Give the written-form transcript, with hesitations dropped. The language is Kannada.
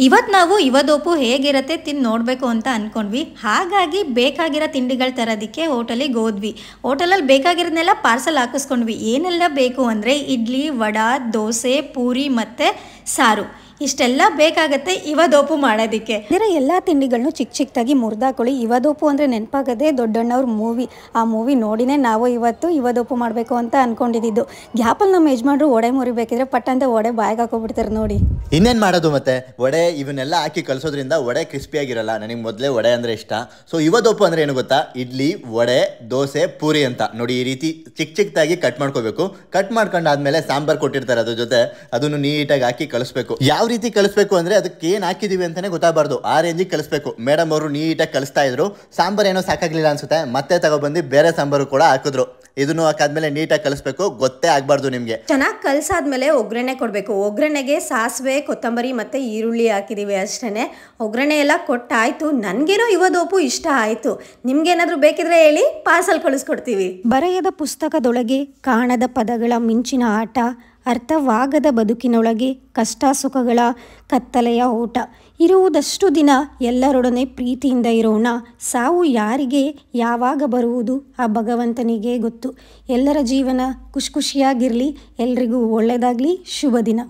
ಇವತ್ತು ನಾವು ಇವದೋಪು ಹೇಗಿರುತ್ತೆ ತಿಂದು ನೋಡಬೇಕು ಅಂತ ಅಂದ್ಕೊಂಡ್ವಿ. ಹಾಗಾಗಿ ಬೇಕಾಗಿರೋ ತಿಂಡಿಗಳು ತರೋದಕ್ಕೆ ಹೋಟೆಲಿಗೆ ಹೋದ್ವಿ. ಹೋಟೆಲಲ್ಲಿ ಬೇಕಾಗಿರೋದನ್ನೆಲ್ಲ ಪಾರ್ಸಲ್ ಹಾಕಿಸ್ಕೊಂಡ್ವಿ. ಏನೆಲ್ಲ ಬೇಕು ಅಂದರೆ ಇಡ್ಲಿ, ವಡಾ, ದೋಸೆ, ಪೂರಿ ಮತ್ತು ಸಾರು ಇಷ್ಟೆಲ್ಲ ಬೇಕಾಗತ್ತೆ ಇವದೋಪು ಮಾಡೋದಕ್ಕೆ. ಇದರ ಎಲ್ಲ ತಿಂಡಿಗಳನ್ನು ಚಿಕ್ಕ ಚಿಕ್ಕದಾಗಿ ಮುರಿದಾಕೊಳ್ಳಿ. ಇವದೋಪು ಅಂದರೆ ನೆನಪಾಗದೆ ದೊಡ್ಡಣ್ಣವ್ರ ಮೂವಿ. ಆ ಮೂವಿ ನೋಡಿನೇ ನಾವು ಇವತ್ತು ಇವದೋಪು ಮಾಡಬೇಕು ಅಂತ ಅಂದ್ಕೊಂಡಿದ್ದು. ಗ್ಯಾಪಲ್ಲಿ ನಮ್ಮ ಯಜಮಾನ್ರು ವಡೆ ಮುರಿಬೇಕಿದ್ರೆ ಪಟ್ಟಂತ ವಡೆ ಬಾಯಿಗೆ ಹಾಕೋಬಿಡ್ತಾರೆ ನೋಡಿ. ಇನ್ನೇನು ಮಾಡೋದು ಮತ್ತೆ ವಡೆ ಇವನ್ನೆಲ್ಲ ಹಾಕಿ ಕಲಿಸೋದ್ರಿಂದ ವಡೆ ಕ್ರಿಸ್ಪಿಯಾಗಿರಲ್ಲ. ನನಗೆ ಮೊದಲೇ ವಡೆ ಅಂದರೆ ಇಷ್ಟ. ಸೊ ಇವದೋಪು ಅಂದರೆ ಏನು ಗೊತ್ತಾ, ಇಡ್ಲಿ, ವಡೆ, ದೋಸೆ, ಪೂರಿ ಅಂತ ನೋಡಿ ಈ ರೀತಿ ಚಿಕ್ಕ ಚಿಕ್ಕದಾಗಿ ಕಟ್ ಮಾಡ್ಕೋಬೇಕು. ಕಟ್ ಮಾಡ್ಕೊಂಡಾದ್ಮೇಲೆ ಸಾಂಬಾರು ಕೊಟ್ಟಿರ್ತಾರೆ ಅದ್ರ ಜೊತೆ, ಅದನ್ನು ನೀಟಾಗಿ ಹಾಕಿ ಕಲಿಸ್ಬೇಕು. ಯಾವ ರೀತಿ ಕಲಿಸ್ಬೇಕು ಅಂದರೆ ಅದಕ್ಕೆ ಏನು ಹಾಕಿದೀವಿ ಅಂತಲೇ ಗೊತ್ತಾಗಬಾರ್ದು, ಆ ರೇಂಜಿಗೆ ಕಲಿಸ್ಬೇಕು. ಮೇಡಮ್ ಅವರು ನೀಟಾಗಿ ಕಲಿಸ್ತಾ ಇದ್ರು. ಸಾಂಬಾರು ಏನೋ ಸಾಕಾಗಲಿಲ್ಲ ಅನ್ಸುತ್ತೆ, ಮತ್ತೆ ತಗೊಬಂದು ಬೇರೆ ಸಾಂಬಾರು ಕೂಡ ಹಾಕಿದ್ರು. ಇದನ್ನು ಹಾಕಾದ್ಮೇಲೆ ನೀಟಾಗಿ ಕಲಿಸ್ಬೇಕು, ಗೊತ್ತೇ ಆಗಬಾರ್ದು ನಿಮಗೆ. ಚೆನ್ನಾಗಿ ಕಲಿಸಾದ್ಮೇಲೆ ಒಗ್ಗರಣೆ ಕೊಡಬೇಕು. ಒಗ್ಗರಣೆಗೆ ಸಾಸಿವೆ, ಕೊತ್ತಂಬರಿ ಮತ್ತು ಈರುಳ್ಳಿ ಹಾಕಿದ್ದೀವಿ ಅಷ್ಟೇ. ಒಗ್ಗರಣೆ ಎಲ್ಲ ಕೊಟ್ಟಾಯಿತು. ನನಗೇನೋ ಇವದೋಪು ಇಷ್ಟ ಆಯಿತು. ನಿಮ್ಗೇನಾದರೂ ಬೇಕಿದ್ರೆ ಹೇಳಿ, ಪಾರ್ಸಲ್ ಕಳಿಸ್ಕೊಡ್ತೀವಿ. ಬರೆಯದ ಪುಸ್ತಕದೊಳಗೆ ಕಾಣದ ಪದಗಳ ಮಿಂಚಿನ ಆಟ, ಅರ್ಥವಾಗದ ಬದುಕಿನೊಳಗೆ ಕಷ್ಟ ಸುಖಗಳ ಕತ್ತಲೆಯ ಓಟ. ಇರುವುದಷ್ಟು ದಿನ ಎಲ್ಲರೊಡನೆ ಪ್ರೀತಿಯಿಂದ ಇರೋಣ. ಸಾವು ಯಾರಿಗೆ ಯಾವಾಗ ಬರುವುದು ಆ ಭಗವಂತನಿಗೆ ಗೊತ್ತು. ಎಲ್ಲರ ಜೀವನ ಖುಷಿಯಾಗಿರಲಿ. ಎಲ್ರಿಗೂ ಒಳ್ಳೆಯದಾಗಲಿ. ಶುಭ ದಿನ.